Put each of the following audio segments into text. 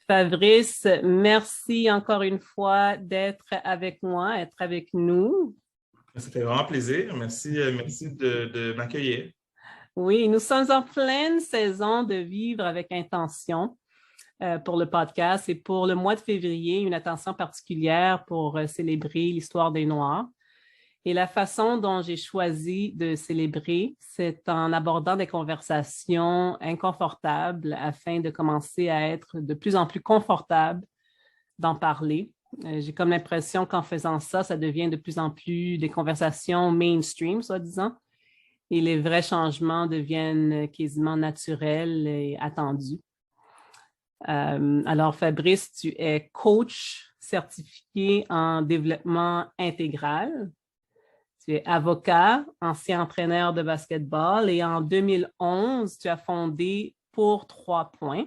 Fabrice, merci encore une fois d'être avec moi, être avec nous. Ça fait vraiment plaisir. Merci de m'accueillir. Oui, nous sommes en pleine saison de vivre avec intention pour le podcast et pour le mois de février, une attention particulière pour célébrer l'histoire des Noirs. Et la façon dont j'ai choisi de célébrer, c'est en abordant des conversations inconfortables afin de commencer à être de plus en plus confortable d'en parler. J'ai comme l'impression qu'en faisant ça, ça devient de plus en plus des conversations mainstream, soi-disant, et les vrais changements deviennent quasiment naturels et attendus. Alors, Fabrice, tu es coach certifié en développement intégral. Tu es avocat, ancien entraîneur de basketball et en 2011, tu as fondé Pour 3 points,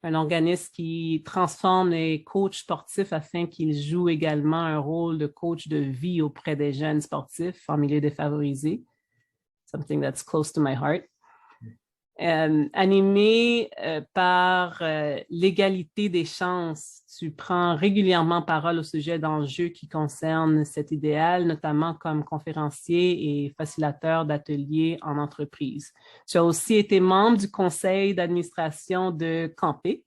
un organisme qui transforme les coachs sportifs afin qu'ils jouent également un rôle de coach de vie auprès des jeunes sportifs en milieu défavorisé. Something that's close to my heart. Animé par l'égalité des chances, tu prends régulièrement parole au sujet d'enjeux qui concernent cet idéal, notamment comme conférencier et facilitateur d'ateliers en entreprise. Tu as aussi été membre du conseil d'administration de Campé,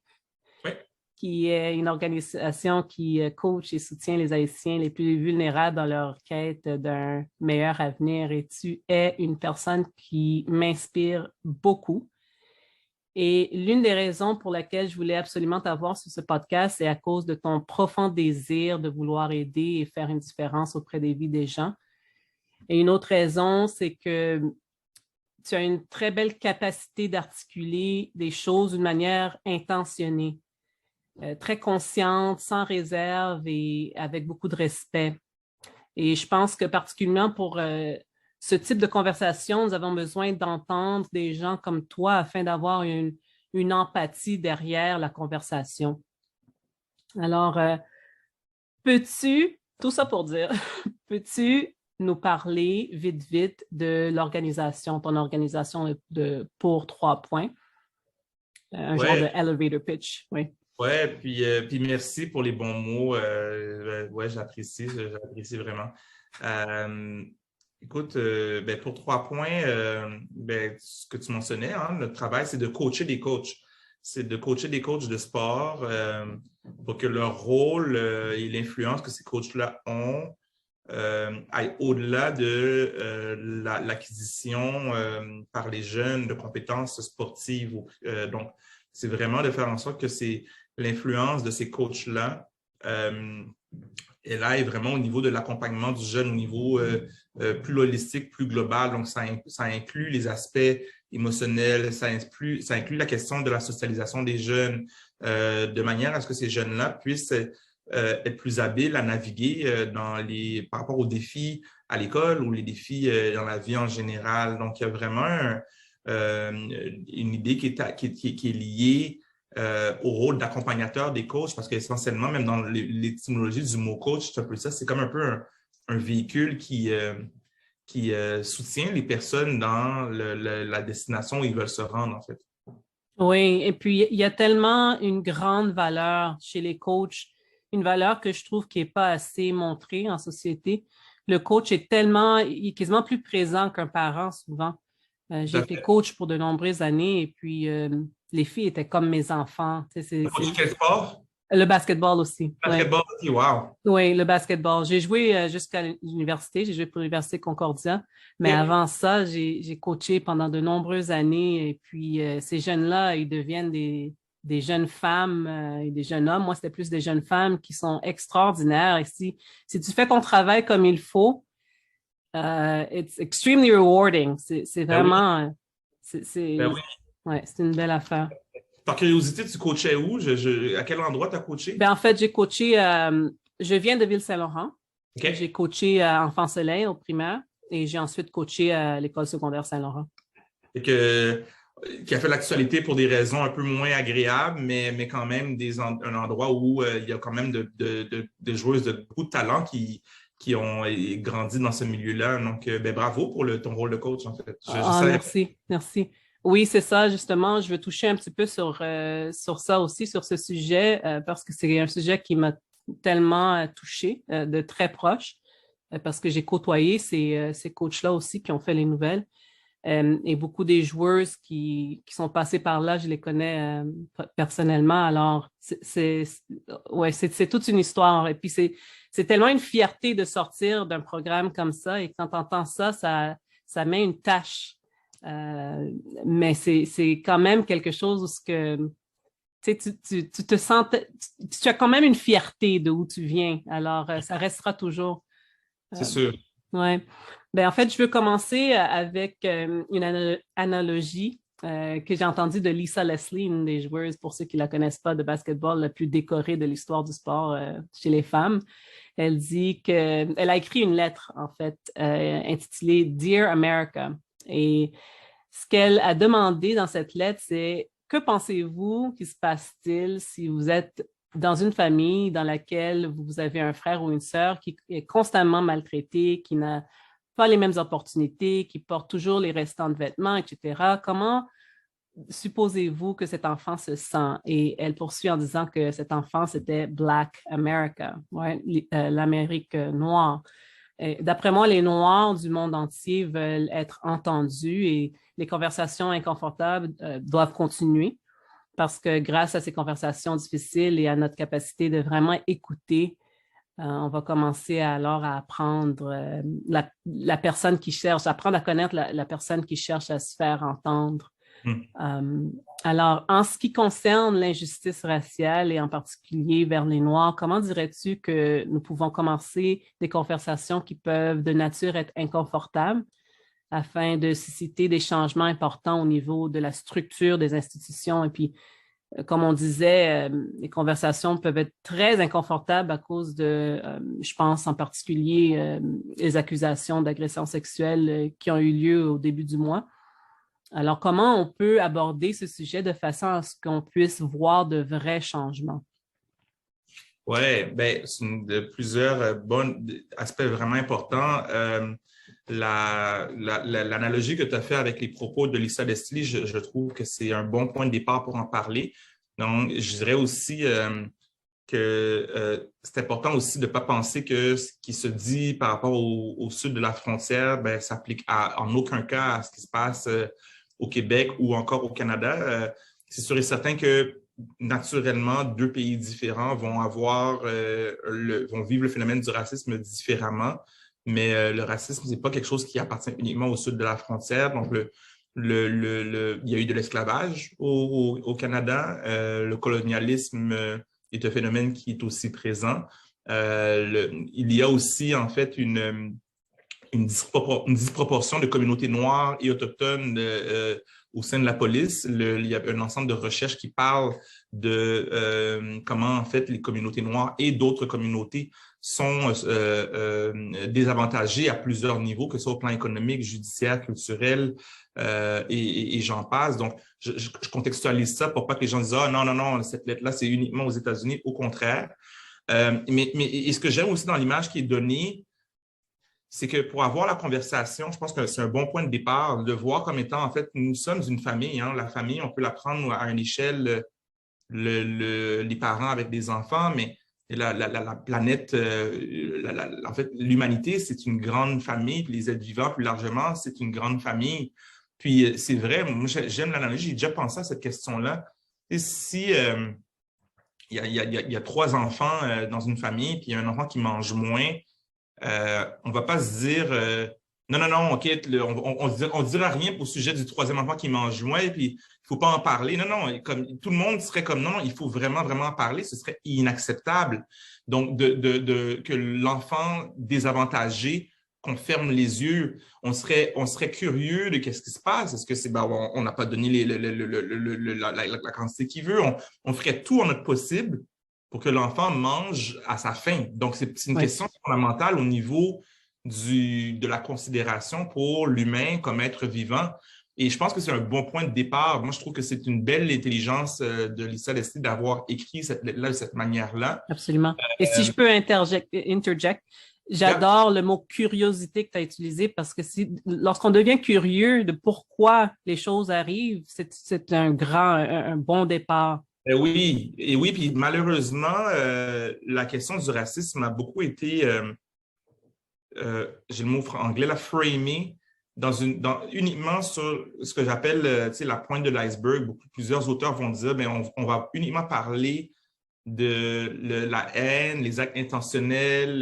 Oui. qui est une organisation qui coach et soutient les Haïtiens les plus vulnérables dans leur quête d'un meilleur avenir. Et tu es une personne qui m'inspire beaucoup. Et l'une des raisons pour laquelle je voulais absolument t'avoir sur ce podcast, c'est à cause de ton profond désir de vouloir aider et faire une différence auprès des vies des gens. Et une autre raison, c'est que tu as une très belle capacité d'articuler des choses d'une manière intentionnée, très consciente, sans réserve et avec beaucoup de respect. Et je pense que particulièrement pour ce type de conversation, nous avons besoin d'entendre des gens comme toi afin d'avoir une empathie derrière la conversation. Alors, tout ça pour dire, peux-tu nous parler vite de l'organisation, ton organisation pour 3 points, un genre de Ouais, elevator pitch, oui. ouais, puis merci pour les bons mots. Ouais, j'apprécie vraiment. Euh, Écoute, pour 3 points, ce que tu mentionnais, hein, notre travail, c'est de coacher des coachs. C'est de coacher des coachs de sport pour que leur rôle et l'influence que ces coachs-là ont aille au-delà de l'acquisition par les jeunes de compétences sportives. Donc, c'est vraiment de faire en sorte que c'est l'influence de ces coachs-là et là, est vraiment au niveau de l'accompagnement du jeune, au niveau plus holistique, plus global. Donc, ça inclut les aspects émotionnels, ça inclut la question de la socialisation des jeunes, de manière à ce que ces jeunes-là puissent être plus habiles à naviguer par rapport aux défis à l'école ou les défis dans la vie en général. Donc, il y a vraiment une idée qui est liée au rôle d'accompagnateur des coachs, parce qu'essentiellement, même dans l'étymologie du mot coach, c'est un peu ça, c'est comme un peu un véhicule qui soutient les personnes dans la destination où ils veulent se rendre, en fait. Oui, et puis il y a tellement une grande valeur chez les coachs, une valeur que je trouve qui n'est pas assez montrée en société. Le coach il est quasiment plus présent qu'un parent souvent. Tout J'ai à été fait. coach pour de nombreuses années et puis les filles étaient comme mes enfants. Tu sais, Coach quel sport? Le basketball aussi, oui. Basketball aussi, wow. Oui, le basketball. J'ai joué jusqu'à l'université, j'ai joué pour l'Université Concordia, mais OK. avant ça, j'ai coaché pendant de nombreuses années et puis ces jeunes-là, ils deviennent des jeunes femmes et des jeunes hommes. Moi, c'était plus des jeunes femmes qui sont extraordinaires et si tu fais ton travail comme il faut, it's extremely rewarding. C'est Ben oui, vraiment, ben oui. ouais, c'est une belle affaire. Par curiosité, tu coachais où? À quel endroit tu as coaché? Ben, en fait, j'ai coaché, je viens de Ville-Saint-Laurent. OK. J'ai coaché à Enfant Soleil au primaire et j'ai ensuite coaché à l'école secondaire Saint-Laurent. Et qui a fait l'actualité pour des raisons un peu moins agréables, mais quand même un endroit où il y a quand même de joueuses de beaucoup de talent qui ont grandi dans ce milieu-là. Donc, bravo pour ton rôle de coach, en fait. Je Ah, savais pas. merci, merci. Oui, c'est ça, justement. Je veux toucher un petit peu sur ça aussi, sur ce sujet, parce que c'est un sujet qui m'a tellement touchée de très proche, parce que j'ai côtoyé ces coachs-là aussi qui ont fait les nouvelles. Et beaucoup des joueuses qui sont passées par là, je les connais personnellement. Alors, ouais, c'est toute une histoire. Et puis, c'est tellement une fierté de sortir d'un programme comme ça. Et quand tu entends ça, ça met une tâche. Mais c'est quand même quelque chose où ce que, tu sais, tu te sens, tu as quand même une fierté de où tu viens. Alors, ça restera toujours. C'est Euh, sûr. Ouais. Ben, en fait, je veux commencer avec une analogie que j'ai entendue de Lisa Leslie, une des joueuses, pour ceux qui ne la connaissent pas, de basketball la plus décorée de l'histoire du sport chez les femmes. Elle dit elle a écrit une lettre, en fait, intitulée Dear America. Et ce qu'elle a demandé dans cette lettre, c'est que pensez-vous qui se passe-t-il si vous êtes dans une famille dans laquelle vous avez un frère ou une sœur qui est constamment maltraité, qui n'a pas les mêmes opportunités, qui porte toujours les restants de vêtements, etc. Comment supposez-vous que cet enfant se sent? Et elle poursuit en disant que cet enfant, c'était Black America, ouais, l'Amérique noire. D'après moi, les Noirs du monde entier veulent être entendus et les conversations inconfortables doivent continuer parce que grâce à ces conversations difficiles et à notre capacité de vraiment écouter, on va commencer alors à apprendre la personne qui cherche, apprendre à connaître la personne qui cherche à se faire entendre. Hmm. Alors, en ce qui concerne l'injustice raciale et en particulier vers les Noirs, comment dirais-tu que nous pouvons commencer des conversations qui peuvent de nature être inconfortables afin de susciter des changements importants au niveau de la structure des institutions? Et puis, comme on disait, les conversations peuvent être très inconfortables à cause de, je pense en particulier, les accusations d'agression sexuelle qui ont eu lieu au début du mois. Alors, comment on peut aborder ce sujet de façon à ce qu'on puisse voir de vrais changements? Oui, ben, c'est de plusieurs bons aspects vraiment importants. L'analogie que tu as fait avec les propos de Lisa Leslie, je trouve que c'est un bon point de départ pour en parler. Donc, je dirais aussi que c'est important aussi de ne pas penser que ce qui se dit par rapport au sud de la frontière, ben, s'applique en aucun cas à ce qui se passe au Québec ou encore au Canada. C'est sûr et certain que naturellement, deux pays différents vont vont vivre le phénomène du racisme différemment, mais le racisme, c'est pas quelque chose qui appartient uniquement au sud de la frontière. Donc, il y a eu de l'esclavage au Canada. Le colonialisme est un phénomène qui est aussi présent. Il y a aussi, en fait, une disproportion de communautés noires et autochtones au sein de la police. Il y a un ensemble de recherches qui parlent de comment, en fait, les communautés noires et d'autres communautés sont désavantagées à plusieurs niveaux, que ce soit au plan économique, judiciaire, culturel, et j'en passe. Donc, je contextualise ça pour pas que les gens disent « Ah, non, non, non, cette lettre-là, c'est uniquement aux États-Unis. » Au contraire. Et ce que j'aime aussi dans l'image qui est donnée, c'est que pour avoir la conversation, je pense que c'est un bon point de départ de voir comme étant, en fait, nous sommes une famille. Hein. La famille, on peut la prendre à une échelle, les parents avec des enfants, mais la planète, en fait, l'humanité, c'est une grande famille, puis les êtres vivants, plus largement, c'est une grande famille. Puis c'est vrai, moi, j'aime l'analogie, j'ai déjà pensé à cette question-là. Et si il y a trois enfants dans une famille, puis il y a un enfant qui mange moins, on ne va pas se dire non, non, non, OK, on dira rien au sujet du troisième enfant qui mange moins, et puis il ne faut pas en parler. Non, non, comme, tout le monde serait comme non, non, il faut vraiment, vraiment en parler, ce serait inacceptable. Donc, que l'enfant désavantagé, qu'on ferme les yeux, on serait curieux de qu'est-ce qui se passe. Est-ce que c'est, ben, on n'a pas donné la quantité qu'il veut, on ferait tout en notre possible pour que l'enfant mange à sa faim. Donc, c'est une question fondamentale au niveau de la considération pour l'humain comme être vivant. Et je pense que c'est un bon point de départ. Moi, je trouve que c'est une belle intelligence de Lisa Leslie d'avoir écrit cette lettre-là de cette manière-là. Absolument. Et si je peux interject, J'adore le mot curiosité que tu as utilisé parce que lorsqu'on devient curieux de pourquoi les choses arrivent, c'est un bon départ. Oui, et oui, puis malheureusement, la question du racisme a beaucoup été, j'ai le mot anglais, la framée uniquement sur ce que j'appelle tu sais, la pointe de l'iceberg. Plusieurs auteurs vont dire, ben, on va uniquement parler de la haine, les actes intentionnels,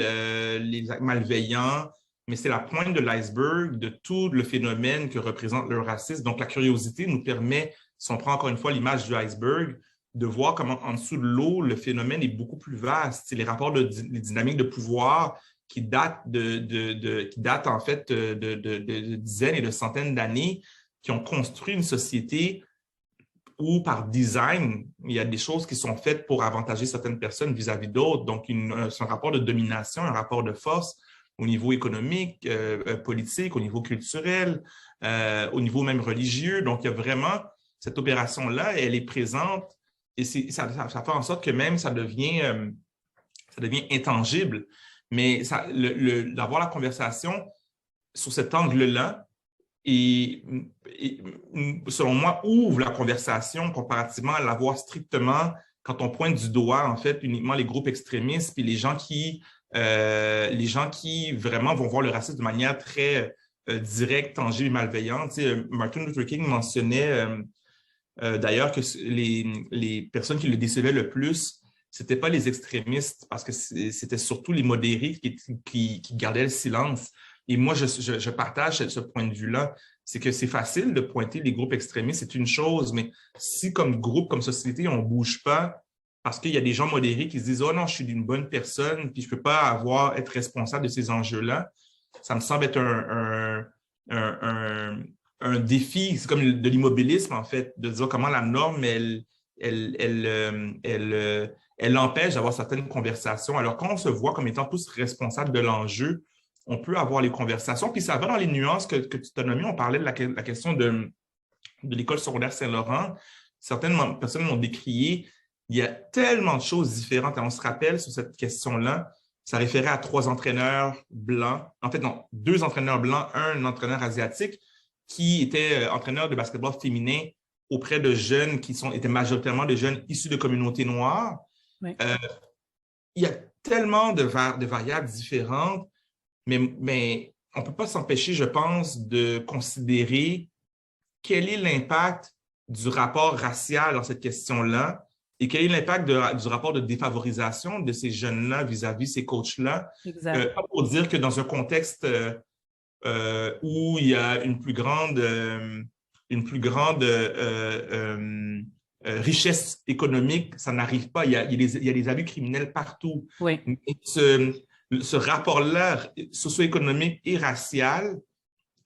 les actes malveillants, mais c'est la pointe de l'iceberg de tout le phénomène que représente le racisme. Donc, la curiosité nous permet, si on prend encore une fois l'image du iceberg, de voir comment en dessous de l'eau, le phénomène est beaucoup plus vaste. C'est les rapports les dynamiques de pouvoir qui datent qui datent en fait de dizaines et de centaines d'années, qui ont construit une société où par design, il y a des choses qui sont faites pour avantager certaines personnes vis-à-vis d'autres. Donc, c'est un rapport de domination, un rapport de force au niveau économique, politique, au niveau culturel, au niveau même religieux. Donc, il y a vraiment cette opération-là, elle est présente et ça fait en sorte que même ça devient intangible. Mais d'avoir la conversation sur cet angle-là, et, selon moi, ouvre la conversation comparativement à la voir strictement quand on pointe du doigt, en fait, uniquement les groupes extrémistes puis les gens qui vraiment vont voir le racisme de manière très directe, tangible et malveillante. Tu sais, Martin Luther King mentionnait d'ailleurs que les personnes qui le décelaient le plus, c'était pas les extrémistes, parce que c'était surtout les modérés qui gardaient le silence. Et moi, je partage ce point de vue-là. C'est que c'est facile de pointer les groupes extrémistes, c'est une chose, mais si comme groupe, comme société, on ne bouge pas, parce qu'il y a des gens modérés qui se disent « Oh non, je suis une bonne personne, puis je ne peux pas être responsable de ces enjeux-là », ça me semble être un défi. C'est comme de l'immobilisme, en fait, de dire comment la norme, elle empêche d'avoir certaines conversations. Alors, quand on se voit comme étant tous responsables de l'enjeu, on peut avoir les conversations. Puis ça va dans les nuances que tu as nommées. On parlait de la question de l'école secondaire Saint-Laurent. Certaines personnes m'ont décrié. Il y a tellement de choses différentes. Et on se rappelle sur cette question-là, ça référait à 3 entraîneurs blancs. En fait, non, 2 entraîneurs blancs, un entraîneur asiatique qui était entraîneur de basketball féminin auprès de jeunes étaient majoritairement des jeunes issus de communautés noires. Oui. Il y a tellement de variables différentes. Mais on ne peut pas s'empêcher, je pense, de considérer quel est l'impact du rapport racial dans cette question-là et quel est l'impact du rapport de défavorisation de ces jeunes-là vis-à-vis ces coachs-là. Pas pour dire que dans un contexte où il y a une plus grande richesse économique, ça n'arrive pas. Il y a des abus criminels partout. Oui. Mais ce rapport-là, socio-économique et racial,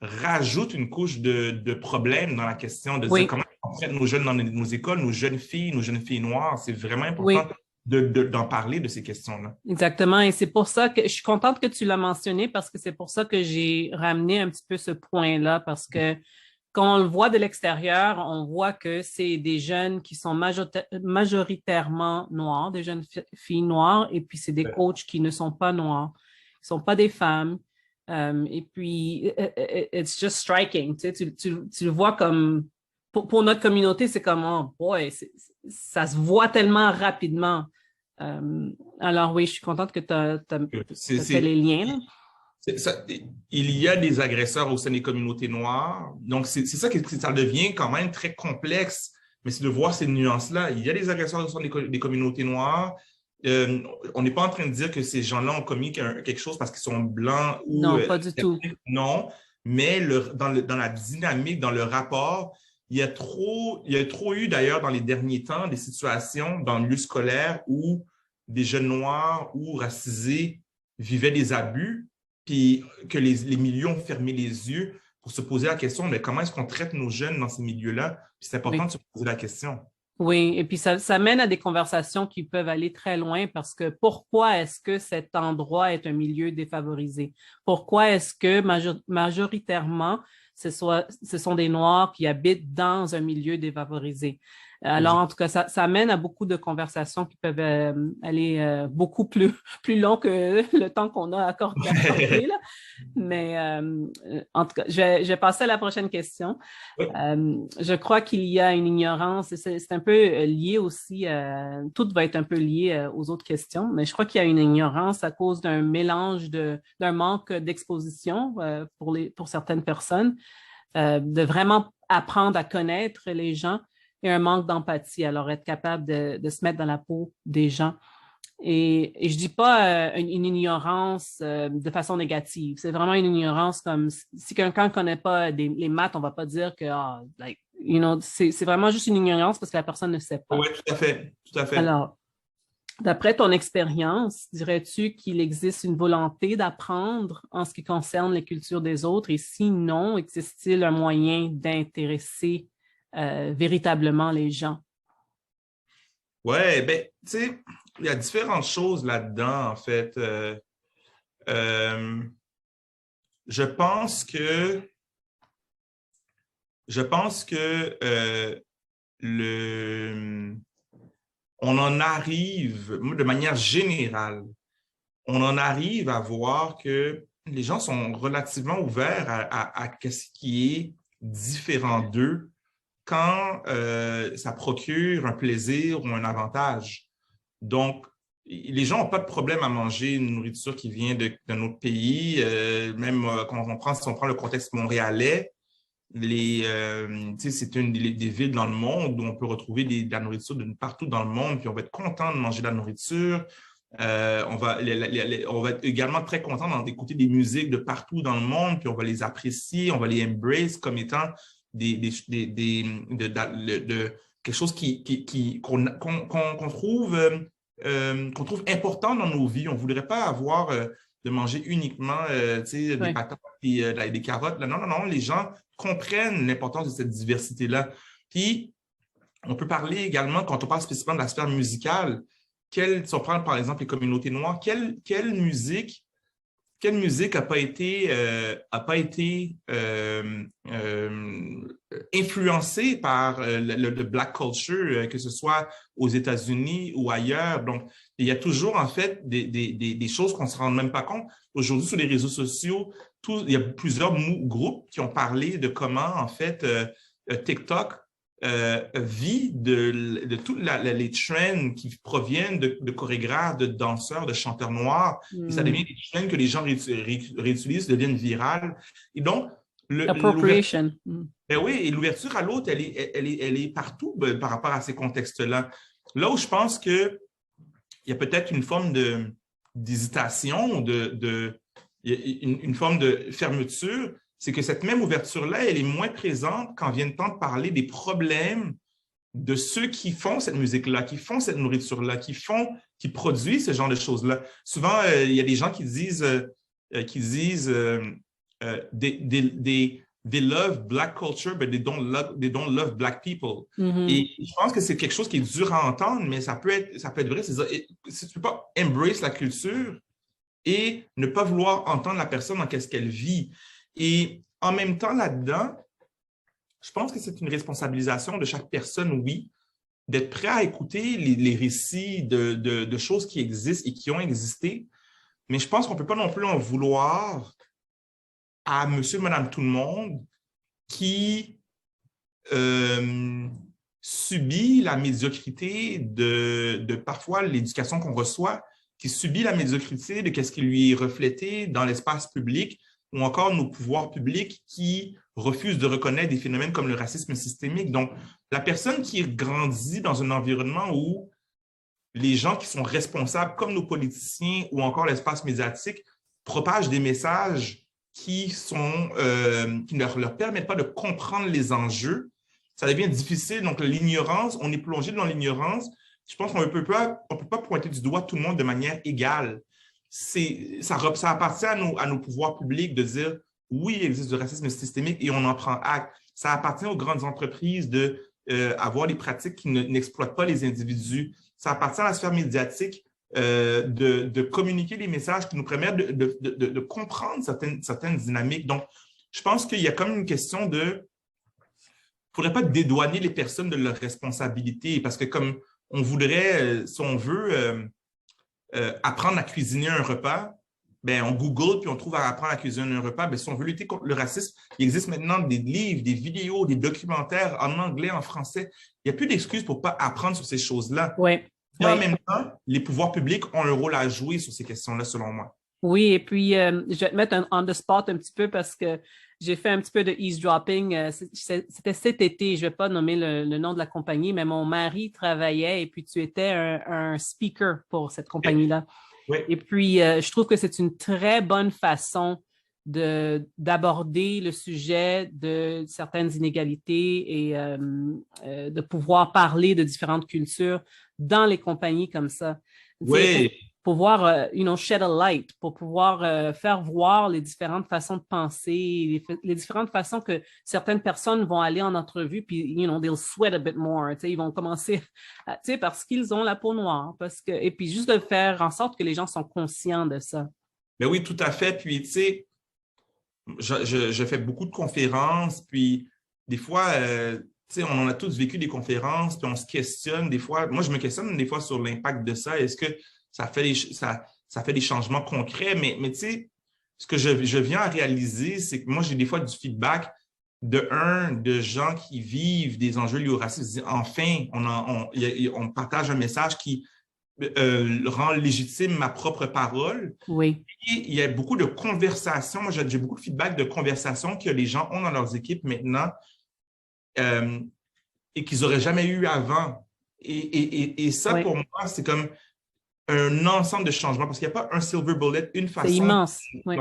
rajoute une couche de problèmes dans la question de dire comment on traite nos jeunes dans nos écoles, nos jeunes filles noires. C'est vraiment important d'en parler de ces questions-là. Exactement. Et c'est pour ça que je suis contente que tu l'as mentionné parce que c'est pour ça que j'ai ramené un petit peu ce point-là parce que quand on le voit de l'extérieur, on voit que c'est des jeunes qui sont majoritairement noirs, des jeunes filles noires, et puis c'est des coachs qui ne sont pas noirs, qui ne sont pas des femmes. Et puis, it's just striking. Tu le vois comme, pour notre communauté, c'est comme, oh boy, ça se voit tellement rapidement. Alors oui, je suis contente que tu as fait les liens. Là. Il y a des agresseurs au sein des communautés noires. Donc, c'est ça que ça devient quand même très complexe, mais c'est de voir ces nuances-là. Il y a des agresseurs au sein des communautés noires. On n'est pas en train de dire que ces gens-là ont commis quelque chose parce qu'ils sont blancs ou… Non, pas du tout. Non, mais dans la dynamique, dans le rapport, il y a trop eu d'ailleurs dans les derniers temps des situations dans le milieu scolaire où des jeunes noirs ou racisés vivaient des abus, puis que les milieux ont fermé les yeux pour se poser la question de comment est-ce qu'on traite nos jeunes dans ces milieux-là. Puis c'est important de se poser la question. Oui, et puis ça mène à des conversations qui peuvent aller très loin parce que pourquoi est-ce que cet endroit est un milieu défavorisé? Pourquoi est-ce que majoritairement, ce sont des Noirs qui habitent dans un milieu défavorisé? Alors, en tout cas, ça mène à beaucoup de conversations qui peuvent aller beaucoup plus long que le temps qu'on a accordé, là. Mais en tout cas, je vais passer à la prochaine question. Oui. Je crois qu'il y a une ignorance, et c'est un peu lié aussi, tout va être un peu lié aux autres questions, mais je crois qu'il y a une ignorance à cause d'un mélange d'un manque d'exposition pour certaines personnes, de vraiment apprendre à connaître les gens et un manque d'empathie, alors être capable de se mettre dans la peau des gens. Et je dis pas une ignorance de façon négative. C'est vraiment une ignorance comme si quelqu'un ne connaît pas les maths, on va pas dire que like, you know, c'est vraiment juste une ignorance parce que la personne ne sait pas. Oui, tout à fait, tout à fait. Alors, d'après ton expérience, dirais-tu qu'il existe une volonté d'apprendre en ce qui concerne les cultures des autres? Et sinon, existe-t-il un moyen d'intéresser véritablement les gens? Ouais, ben, tu sais, il y a différentes choses là-dedans, en fait. Euh, je pense que, le, on en arrive, de manière générale, on en arrive à voir que les gens sont relativement ouverts à ce qui est différent d'eux quand ça procure un plaisir ou un avantage. Donc, les gens n'ont pas de problème à manger une nourriture qui vient d'un autre pays. Même si on prend le contexte montréalais, c'est une des villes dans le monde où on peut retrouver de la nourriture de partout dans le monde, puis on va être content de manger de la nourriture. On va être également très content d'écouter des musiques de partout dans le monde, puis on va les apprécier, on va les embrace comme étant quelque chose qu'on trouve important dans nos vies. On ne voudrait pas avoir de manger uniquement des Oui. patates et des carottes. Là. Non, non, non, les gens comprennent l'importance de cette diversité-là. Puis, on peut parler également, quand on parle spécifiquement de la sphère musicale, si on prend par exemple les communautés noires, quelle musique n'a pas été, influencée par le Black culture, que ce soit aux États-Unis ou ailleurs. Donc, il y a toujours en fait des choses qu'on ne se rend même pas compte. Aujourd'hui, sur les réseaux sociaux, il y a plusieurs groupes qui ont parlé de comment en fait TikTok vit de tous les trends qui proviennent de chorégraphes, de danseurs, de chanteurs noirs. Et ça devient des trends que les gens réutilisent, deviennent virales. Et donc, Appropriation. Ben oui, et l'ouverture à l'autre, elle est partout par rapport à ces contextes-là. Là où je pense qu'il y a peut-être une forme d'hésitation, une forme de fermeture, c'est que cette même ouverture-là, elle est moins présente quand vient le temps de parler des problèmes de ceux qui font cette musique-là, qui font cette nourriture-là, qui produisent ce genre de choses-là. Souvent, il y a des gens qui disent they love black culture, but they don't love black people. Mm-hmm. Et je pense que c'est quelque chose qui est dur à entendre, mais ça peut être vrai. C'est-à-dire, si tu ne peux pas embrace la culture et ne pas vouloir entendre la personne dans qu'est-ce qu'elle vit. Et en même temps, là-dedans, je pense que c'est une responsabilisation de chaque personne, oui, d'être prêt à écouter les récits de choses qui existent et qui ont existé. Mais je pense qu'on ne peut pas non plus en vouloir à monsieur, madame, tout le monde qui subit la médiocrité de parfois l'éducation qu'on reçoit, qui subit la médiocrité de ce qui lui est reflété dans l'espace public, ou encore nos pouvoirs publics qui refusent de reconnaître des phénomènes comme le racisme systémique. Donc, la personne qui grandit dans un environnement où les gens qui sont responsables, comme nos politiciens ou encore l'espace médiatique, propagent des messages qui ne leur permettent pas de comprendre les enjeux, ça devient difficile. Donc, l'ignorance, on est plongé dans l'ignorance. Je pense qu'on ne peut pas pointer du doigt tout le monde de manière égale. Ça appartient à nos pouvoirs publics de dire oui, il existe du racisme systémique et on en prend acte. Ça appartient aux grandes entreprises d'avoir des pratiques qui n'exploitent pas les individus. Ça appartient à la sphère médiatique de communiquer des messages qui nous permettent de comprendre certaines dynamiques. Donc, je pense qu'il y a comme une question de faudrait pas dédouaner les personnes de leurs responsabilités parce que comme on voudrait, si on veut apprendre à cuisiner un repas, ben, on Google puis on trouve à apprendre à cuisiner un repas. Ben, si on veut lutter contre le racisme, il existe maintenant des livres, des vidéos, des documentaires en anglais, en français. Il n'y a plus d'excuses pour ne pas apprendre sur ces choses-là. Oui. Mais en même temps, les pouvoirs publics ont un rôle à jouer sur ces questions-là, selon moi. Oui, et puis je vais te mettre on the spot un petit peu parce que j'ai fait un petit peu de eavesdropping. C'était cet été, je ne vais pas nommer le nom de la compagnie, mais mon mari travaillait et puis tu étais un speaker pour cette compagnie-là. Oui. Et puis, je trouve que c'est une très bonne façon d'aborder le sujet de certaines inégalités et de pouvoir parler de différentes cultures dans les compagnies comme ça. Oui. Pour pouvoir, shed a light, pour pouvoir faire voir les différentes façons de penser, les différentes façons que certaines personnes vont aller en entrevue, puis, they'll sweat a bit more, ils vont commencer, parce qu'ils ont la peau noire, et puis juste de faire en sorte que les gens sont conscients de ça. Ben oui, tout à fait. Puis, tu sais, je fais beaucoup de conférences, puis des fois, tu sais, on en a tous vécu des conférences, puis on se questionne des fois. Moi, je me questionne des fois sur l'impact de ça. Est-ce que ça fait des changements concrets? Mais tu sais, ce que je viens à réaliser, c'est que moi, j'ai des fois du feedback de gens qui vivent des enjeux liés au racisme. Enfin, on partage un message qui rend légitime ma propre parole. Oui. Et il y a beaucoup de conversations. Moi, j'ai beaucoup de feedback de conversations que les gens ont dans leurs équipes maintenant et qu'ils n'auraient jamais eu avant. Et ça, oui. pour moi, c'est comme un ensemble de changements parce qu'il n'y a pas un silver bullet, une façon. C'est immense. Oui.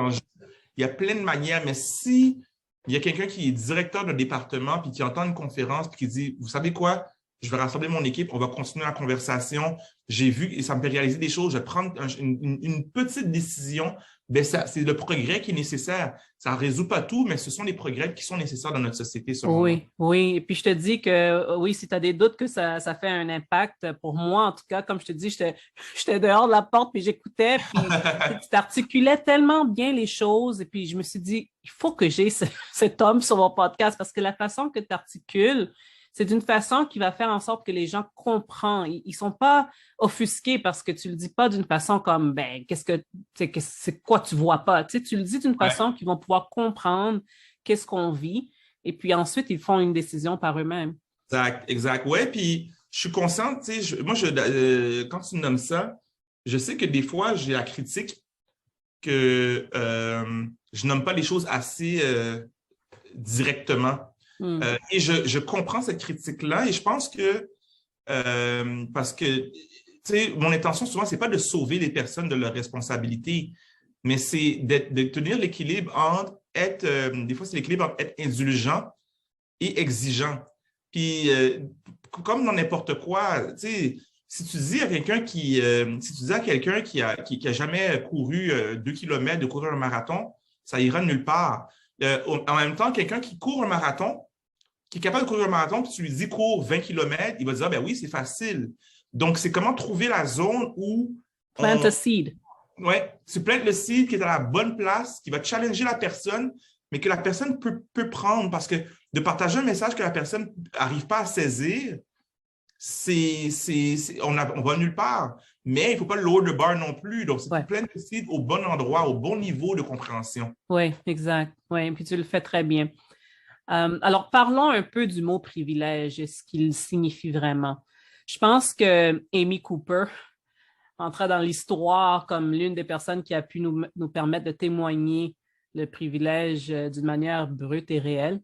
Il y a plein de manières, mais si il y a quelqu'un qui est directeur de département puis qui entend une conférence puis qui dit, vous savez quoi, je vais rassembler mon équipe, on va continuer la conversation, j'ai vu et ça me fait réaliser des choses, je vais prendre une petite décision, ben c'est le progrès qui est nécessaire. Ça ne résout pas tout, mais ce sont les progrès qui sont nécessaires dans notre société, selon moi. Oui. Et puis je te dis que oui, si tu as des doutes que ça fait un impact, pour moi, en tout cas, comme je te dis, j'étais dehors de la porte, puis j'écoutais, puis tu t'articulais tellement bien les choses, et puis je me suis dit, il faut que j'ai cet homme sur mon podcast, parce que la façon que tu articules, c'est d'une façon qui va faire en sorte que les gens comprennent. Ils sont pas offusqués parce que tu le dis pas d'une façon comme, ben, c'est quoi tu vois pas? Tu le dis d'une façon qu'ils vont pouvoir comprendre qu'est-ce qu'on vit. Et puis ensuite, ils font une décision par eux-mêmes. Exact. Ouais, puis je suis consciente, tu sais, quand tu nommes ça, je sais que des fois, j'ai la critique que je nomme pas les choses assez directement. Et je comprends cette critique-là et je pense que parce que tu sais, mon intention souvent, c'est pas de sauver les personnes de leurs responsabilités, mais c'est de tenir l'équilibre entre des fois, c'est l'équilibre entre être indulgent et exigeant. Puis, comme dans n'importe quoi, tu sais, si tu dis à quelqu'un qui a jamais couru 2 kilomètres, de courir un marathon, ça ira nulle part. En même temps, quelqu'un qui court un marathon, qui est capable de courir un marathon, puis tu lui dis cours 20 kilomètres, il va dire, ben oui, c'est facile. Donc, c'est comment trouver la zone où... Plant a seed. Oui, tu plantes le seed qui est à la bonne place, qui va challenger la personne, mais que la personne peut prendre parce que de partager un message que la personne n'arrive pas à saisir, on va nulle part. Mais il ne faut pas lower the bar non plus. Donc, c'est plein de seed au bon endroit, au bon niveau de compréhension. Oui, exact. Oui, puis tu le fais très bien. Alors, parlons un peu du mot privilège et ce qu'il signifie vraiment. Je pense que Amy Cooper entra dans l'histoire comme l'une des personnes qui a pu nous permettre de témoigner le privilège d'une manière brute et réelle.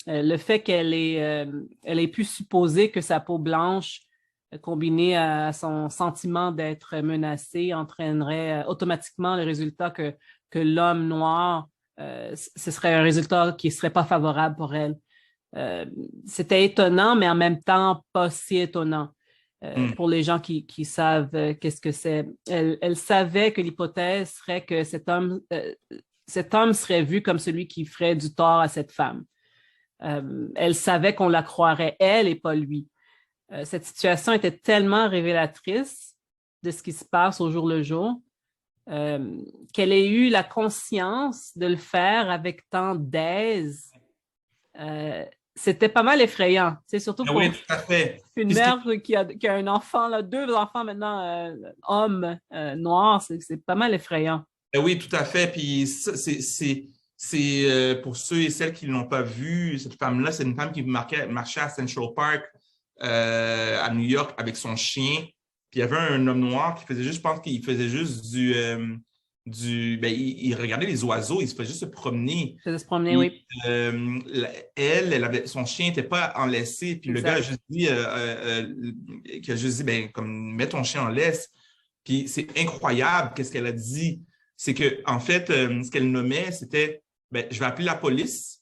Le fait qu'elle ait pu supposer que sa peau blanche, combinée à son sentiment d'être menacée, entraînerait automatiquement le résultat que l'homme noir, ce serait un résultat qui ne serait pas favorable pour elle. C'était étonnant, mais en même temps pas si étonnant. Pour les gens qui savent qu'est-ce que c'est. Elle savait que l'hypothèse serait que cet homme serait vu comme celui qui ferait du tort à cette femme. Elle savait qu'on la croirait elle et pas lui. Cette situation était tellement révélatrice de ce qui se passe au jour le jour qu'elle ait eu la conscience de le faire avec tant d'aise c'était pas mal effrayant. C'est surtout Ah pour oui, tout à fait. une Puis ce qui- mère qui a un enfant, là, 2 enfants maintenant, hommes noirs, c'est pas mal effrayant. oui, tout à fait. Puis ça, pour ceux et celles qui ne l'ont pas vu, cette femme-là, c'est une femme qui marchait à Central Park à New York avec son chien. Puis il y avait un homme noir qui faisait juste, je pense qu'il faisait juste ben, il regardait les oiseaux, il se faisait juste se promener. Je se promener, Puis, oui, son chien n'était pas en laissé. Puis le gars a exact. juste dit, ben, comme, mets ton chien en laisse. Puis c'est incroyable, qu'est-ce qu'elle a dit. C'est que, en fait, ce qu'elle nommait, c'était, ben, je vais appeler la police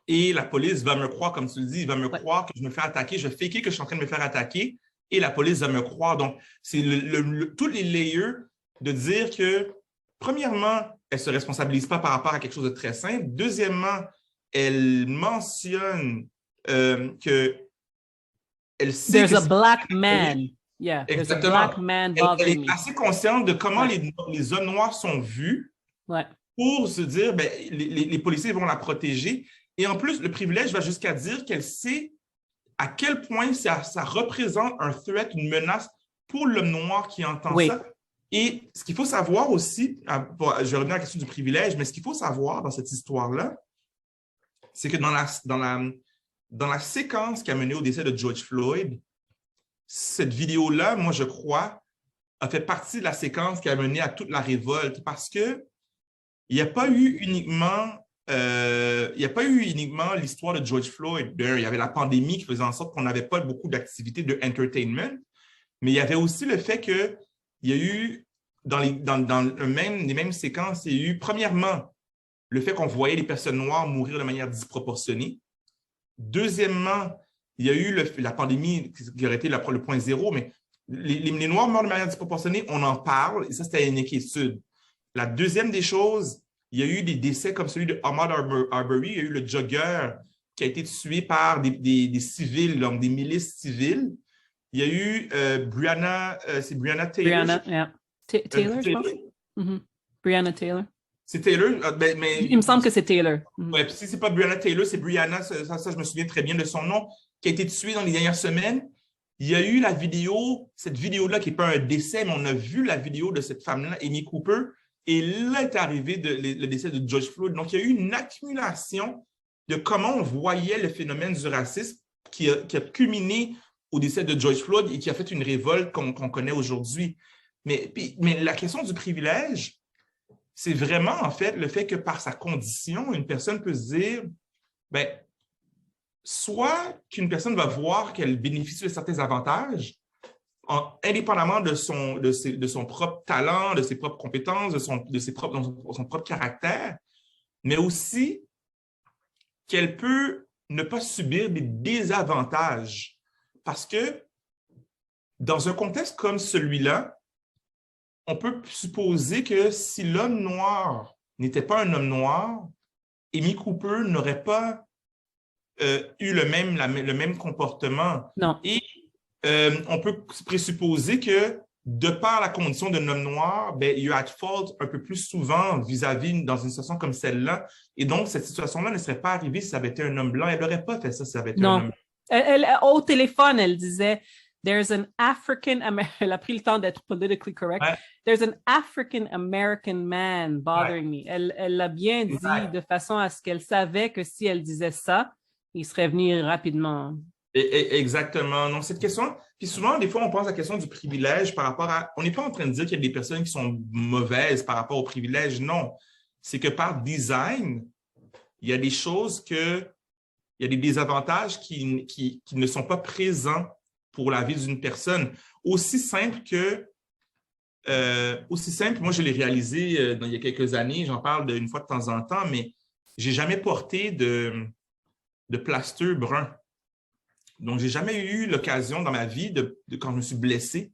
et la police va me croire, comme tu le dis, il va me Ouais. croire que je me fais attaquer, je vais faker que je suis en train de me faire attaquer et la police va me croire. Donc, c'est tous les layers de dire que, premièrement, elle ne se responsabilise pas par rapport à quelque chose de très simple. Deuxièmement, elle mentionne que elle sait There's que a c'est black man. Yeah, there's a exactement. black man Elle bothering est me. assez consciente de comment Ouais, les hommes noirs sont vus ouais. pour se dire, ben, les policiers vont la protéger. Et en plus, le privilège va jusqu'à dire qu'elle sait à quel point ça représente un threat, une menace pour l'homme noir qui entend Oui, ça. Et ce qu'il faut savoir aussi, je vais revenir à la question du privilège, mais ce qu'il faut savoir dans cette histoire-là, c'est que dans la séquence qui a mené au décès de George Floyd, cette vidéo-là, moi, je crois, a fait partie de la séquence qui a mené à toute la révolte parce que il n'y a pas eu uniquement l'histoire de George Floyd. Il y avait la pandémie qui faisait en sorte qu'on n'avait pas beaucoup d'activités de entertainment, mais il y avait aussi le fait qu'il y a eu, dans les mêmes séquences, il y a eu, premièrement, le fait qu'on voyait les personnes noires mourir de manière disproportionnée. Deuxièmement, il y a eu la pandémie qui aurait été le point zéro, mais les Noirs meurent de manière disproportionnée, on en parle, et ça, c'était une inquiétude. La deuxième des choses, il y a eu des décès comme celui de Ahmaud Arbery, il y a eu le jogger qui a été tué par des civils, donc des milices civiles. Il y a eu c'est Breonna Taylor. Brianna, yeah. Taylor, je pense. Mm-hmm. Brianna Taylor. C'est Taylor, mais Il me semble que c'est Taylor. Mm-hmm. ouais, puis si c'est pas Breonna Taylor, c'est Brianna, ça, je me souviens très bien de son nom, qui a été tué dans les dernières semaines. Il y a eu la vidéo, cette vidéo-là qui n'est pas un décès, mais on a vu la vidéo de cette femme-là, Amy Cooper, et là est arrivé le décès de George Floyd. Donc, il y a eu une accumulation de comment on voyait le phénomène du racisme qui a culminé au décès de George Floyd et qui a fait une révolte qu'on connaît aujourd'hui. Mais la question du privilège, c'est vraiment, en fait, le fait que par sa condition, une personne peut se dire, ben, soit qu'une personne va voir qu'elle bénéficie de certains avantages, indépendamment de son propre talent, de ses propres compétences, de son propre caractère, mais aussi qu'elle peut ne pas subir des désavantages. Parce que dans un contexte comme celui-là, on peut supposer que si l'homme noir n'était pas un homme noir, Amy Cooper n'aurait pas eu le même comportement. Non. Et on peut présupposer que de par la condition d'un homme noir, ben, you're at fault un peu plus souvent vis-à-vis dans une situation comme celle-là. Et donc, cette situation-là ne serait pas arrivée si ça avait été un homme blanc. Elle n'aurait pas fait ça si ça avait été un homme blanc. Au téléphone, elle disait There's an African American. Elle a pris le temps d'être politically correct. Ouais. There's an African American man bothering me. Elle l'a bien dit de façon à ce qu'elle savait que si elle disait ça, il serait venu rapidement. Exactement. Donc, cette question, puis souvent, des fois, on pense à la question du privilège par rapport à. On n'est pas en train de dire qu'il y a des personnes qui sont mauvaises par rapport au privilège. Non. C'est que par design, il y a des choses il y a des désavantages qui ne sont pas présents pour la vie d'une personne. Aussi simple, moi, je l'ai réalisé il y a quelques années, j'en parle une fois de temps en temps, mais je n'ai jamais porté de plaster brun. Donc, je n'ai jamais eu l'occasion dans ma vie, quand je me suis blessé,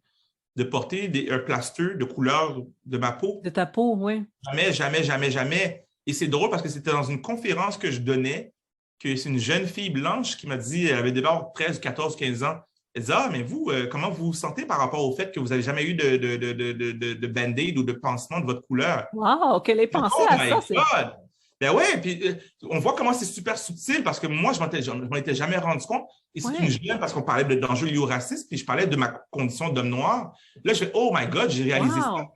de porter un plaster de couleur de ma peau. De ta peau, oui. Jamais. Et c'est drôle parce que c'était dans une conférence que je donnais, que c'est une jeune fille blanche qui m'a dit, elle avait d'abord 13, 14, 15 ans. Elle dit, mais vous, comment vous vous sentez par rapport au fait que vous n'avez jamais eu de band-aid ou de pansement de votre couleur? Wow, qu'elle ait pensé à ça. God! Ben ouais, puis on voit comment c'est super subtil parce que moi, je m'en étais jamais rendu compte. Et c'est une jeune parce qu'on parlait d'enjeux liés au racisme, puis je parlais de ma condition d'homme noir. Là, je fais, oh my God, j'ai réalisé ça.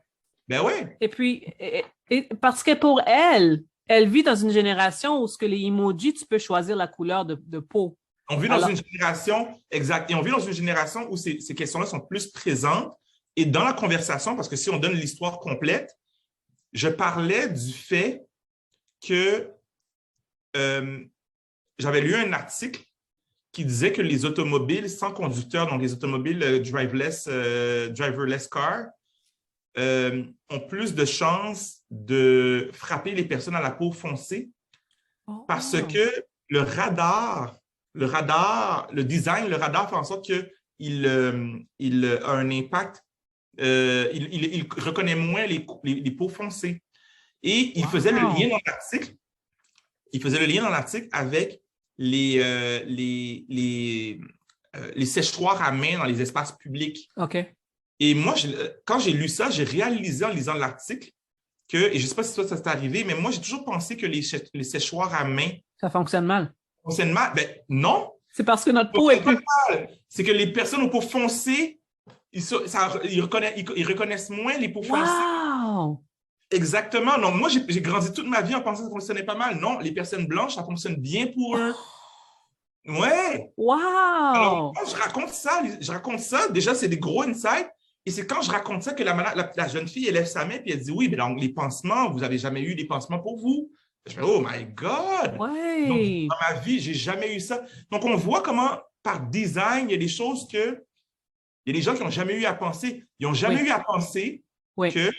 Ben ouais. Et puis, parce que pour elle, elle vit dans une génération où ce que les emojis, tu peux choisir la couleur de peau. On vit dans une génération, exact, et on vit dans une génération où ces questions-là sont plus présentes. Et dans la conversation, parce que si on donne l'histoire complète, je parlais du fait que j'avais lu un article qui disait que les automobiles sans conducteur, donc les automobiles driverless car, ont plus de chances de frapper les personnes à la peau foncée parce que le design, le radar fait en sorte qu'il a un impact, il reconnaît moins les peaux foncées. Et il faisait le lien dans l'article. Il faisait le lien dans l'article avec les séchoirs à main dans les espaces publics. OK. Et moi, quand j'ai lu ça, j'ai réalisé en lisant l'article que, et je ne sais pas si ça t'est arrivé, mais moi, j'ai toujours pensé que les séchoirs à main… Ça fonctionne mal. Fonctionnent mal. Ben non. C'est parce que notre peau est plus… C'est que les personnes aux peaux foncées, ils reconnaissent moins les peaux foncées. Wow! Exactement. Non, moi, j'ai grandi toute ma vie en pensant que ça fonctionnait pas mal. Non, les personnes blanches, ça fonctionne bien pour eux. Ouais. Wow! Alors, quand je raconte ça, déjà, c'est des gros insights. Et c'est quand je raconte ça que la jeune fille, elle lève sa main et elle dit, oui, mais donc, les pansements, vous n'avez jamais eu des pansements pour vous. Je fais, oh my God! Ouais. Donc, dans ma vie, j'ai jamais eu ça. Donc, on voit comment, par design, il y a des choses que… Il y a des gens qui n'ont jamais eu à penser. Ils n'ont jamais eu à penser que…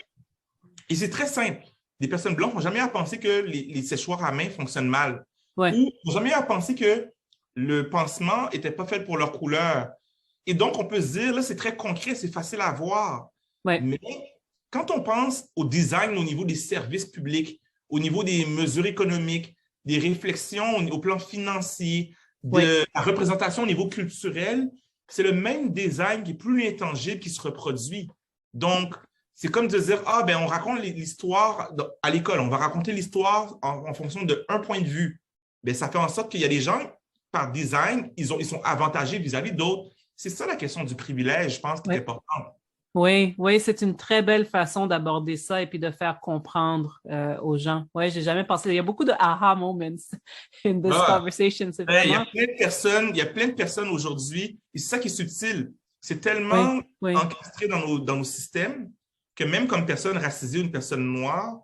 Et c'est très simple. Des personnes blanches n'ont jamais eu à penser que les séchoirs à main fonctionnent mal. Ou n'ont jamais eu à penser que le pansement n'était pas fait pour leur couleur. Et donc, on peut se dire, là, c'est très concret, c'est facile à voir. Mais quand on pense au design au niveau des services publics, au niveau des mesures économiques, des réflexions au plan financier, de la représentation au niveau culturel, c'est le même design qui est plus intangible qui se reproduit. Donc, c'est comme de dire, ah, ben, on raconte l'histoire à l'école, on va raconter l'histoire en fonction d'un point de vue. Ben, ça fait en sorte qu'il y a des gens, par design, ils sont avantagés vis-à-vis d'autres. C'est ça la question du privilège, je pense, qui est importante. Oui, c'est une très belle façon d'aborder ça et puis de faire comprendre aux gens. Oui, j'ai jamais pensé. Il y a beaucoup de aha moments in this conversation. C'est vraiment… il y a plein de personnes aujourd'hui, et c'est ça qui est subtil. C'est tellement encastré dans nos systèmes que même comme personne racisée ou une personne noire,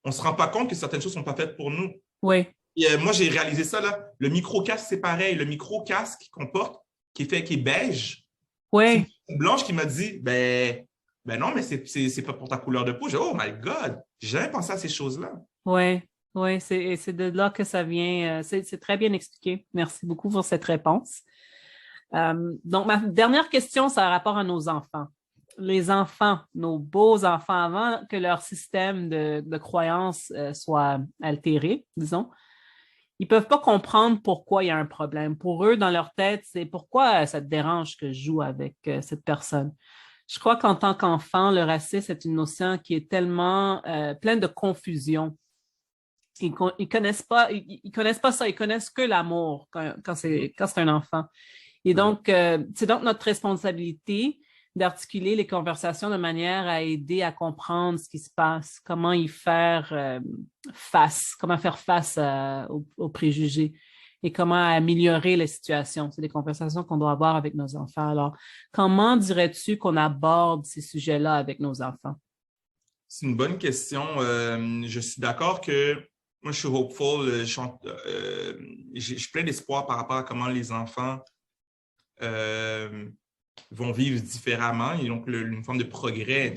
on ne se rend pas compte que certaines choses ne sont pas faites pour nous. Oui. Et, moi, j'ai réalisé ça, là. Le micro-casque, c'est pareil. Le micro-casque qu'on porte, qui est beige, c'est une blanche qui m'a dit, ben non, mais c'est pas pour ta couleur de peau. J'ai dit, oh my God, j'ai jamais pensé à ces choses-là. Oui, c'est de là que ça vient. C'est très bien expliqué. Merci beaucoup pour cette réponse. Donc, ma dernière question, ça a rapport à nos enfants. Les enfants, nos beaux enfants, avant que leur système de croyance soit altéré, disons, ils ne peuvent pas comprendre pourquoi il y a un problème. Pour eux, dans leur tête, c'est pourquoi ça te dérange que je joue avec cette personne. Je crois qu'en tant qu'enfant, le racisme est une notion qui est tellement pleine de confusion. Ils connaissent pas ça, ils connaissent que l'amour quand c'est un enfant. Et donc, c'est donc notre responsabilité d'articuler les conversations de manière à aider à comprendre ce qui se passe, comment y faire face, aux préjugés et comment améliorer la situation. C'est des conversations qu'on doit avoir avec nos enfants. Alors, comment dirais-tu qu'on aborde ces sujets-là avec nos enfants? C'est une bonne question. Je suis d'accord que moi, je suis hopeful. J'ai plein d'espoir par rapport à comment les enfants vont vivre différemment. Et donc, une forme de progrès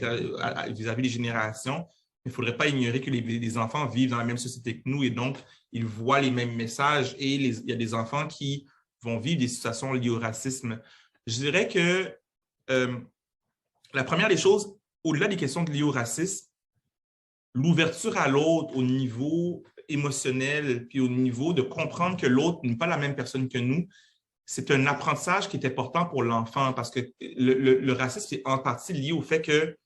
vis-à-vis des générations. Il ne faudrait pas ignorer que les enfants vivent dans la même société que nous et donc, ils voient les mêmes messages et il y a des enfants qui vont vivre des situations liées au racisme. Je dirais que la première des choses, au-delà des questions liées au racisme, l'ouverture à l'autre au niveau émotionnel puis au niveau de comprendre que l'autre n'est pas la même personne que nous, c'est un apprentissage qui est important pour l'enfant parce que le racisme est en partie lié au fait que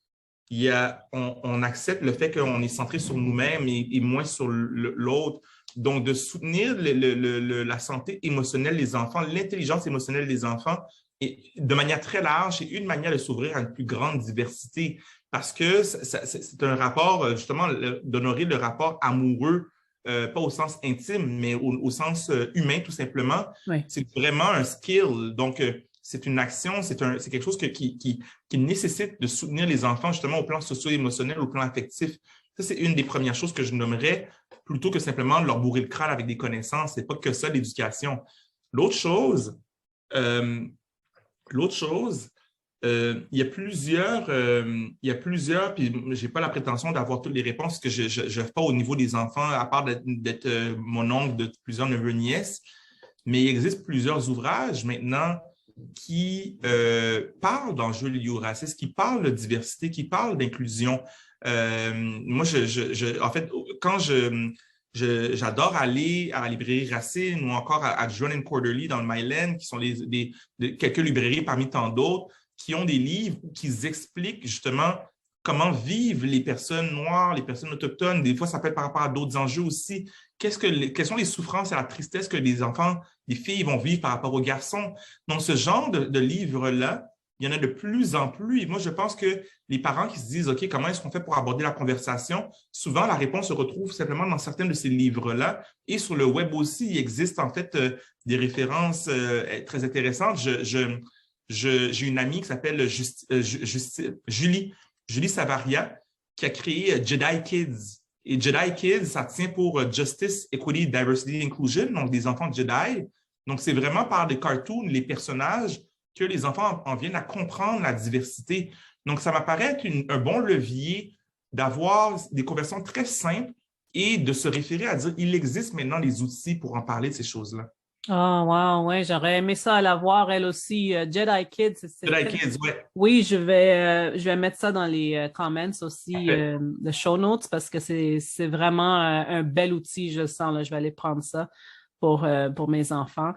on accepte le fait qu'on est centré sur nous-mêmes et moins sur l'autre. Donc, de soutenir la santé émotionnelle des enfants, l'intelligence émotionnelle des enfants, et de manière très large, c'est une manière de s'ouvrir à une plus grande diversité parce que c'est un rapport, justement, d'honorer le rapport amoureux, pas au sens intime, mais au sens humain, tout simplement. Oui. C'est vraiment un skill. Donc, c'est une action, c'est quelque chose qui nécessite de soutenir les enfants, justement, au plan socio-émotionnel, au plan affectif. Ça, c'est une des premières choses que je nommerais, plutôt que simplement de leur bourrer le crâne avec des connaissances. C'est pas que ça, l'éducation. L'autre chose, il y a plusieurs, puis je n'ai pas la prétention d'avoir toutes les réponses, parce que je ne fais pas au niveau des enfants, à part d'être mon oncle de plusieurs neveux nièces, mais il existe plusieurs ouvrages maintenant qui parlent d'enjeux liés au racisme, qui parlent de diversité, qui parlent d'inclusion. Moi, en fait, quand j'adore aller à la librairie Racine ou encore à John & Quarterly dans le Myland, qui sont quelques librairies parmi tant d'autres, qui ont des livres qui expliquent justement comment vivent les personnes noires, les personnes autochtones. Des fois, ça peut être par rapport à d'autres enjeux aussi. Quelles sont les souffrances et la tristesse que les enfants, les filles vont vivre par rapport aux garçons? Donc, ce genre de livres-là, il y en a de plus en plus. Et moi, je pense que les parents qui se disent, OK, comment est-ce qu'on fait pour aborder la conversation? Souvent, la réponse se retrouve simplement dans certains de ces livres-là. Et sur le web aussi, il existe en fait des références très intéressantes. J'ai une amie qui s'appelle Julie Savaria, qui a créé Jedi Kids. Et Jedi Kids, ça tient pour Justice, Equity, Diversity, Inclusion, donc des enfants Jedi. Donc, c'est vraiment par des cartoons, les personnages, que les enfants en viennent à comprendre la diversité. Donc, ça m'apparaît être un bon levier d'avoir des conversations très simples et de se référer à dire il existe maintenant des outils pour en parler de ces choses-là. Ah, wow, ouais, j'aurais aimé ça à la voir, elle aussi. Jedi Kids. Jedi Kids, oui. Oui, je vais mettre ça dans les comments aussi, le show notes, parce que c'est vraiment un bel outil, je sens. Là, je vais aller prendre ça pour mes enfants.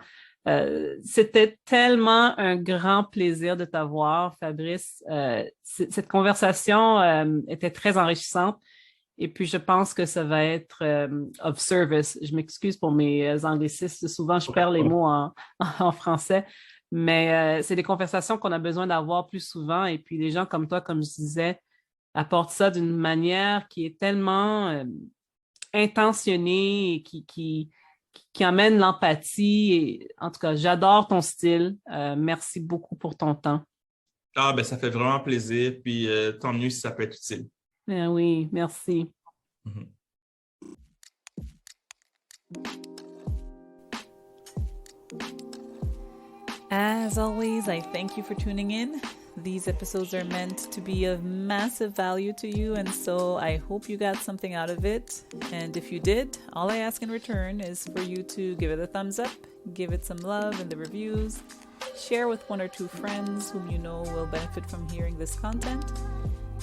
C'était tellement un grand plaisir de t'avoir, Fabrice. Cette conversation était très enrichissante. Et puis, je pense que ça va être of service. Je m'excuse pour mes anglicismes. Souvent, je perds les mots en français. Mais c'est des conversations qu'on a besoin d'avoir plus souvent. Et puis, les gens comme toi, comme je disais, apportent ça d'une manière qui est tellement intentionnée et qui amène l'empathie. Et, en tout cas, j'adore ton style. Merci beaucoup pour ton temps. Ah, ben, ça fait vraiment plaisir. Puis, tant mieux si ça peut être utile. Oui, merci. Mm-hmm. As always, I thank you for tuning in. These episodes are meant to be of massive value to you, and so I hope you got something out of it. And if you did, all I ask in return is for you to give it a thumbs up, give it some love in the reviews, share with 1 or 2 friends whom you know will benefit from hearing this content.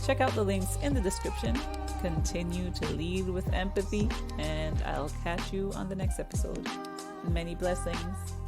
Check out the links in the description. Continue to lead with empathy, and I'll catch you on the next episode. Many blessings.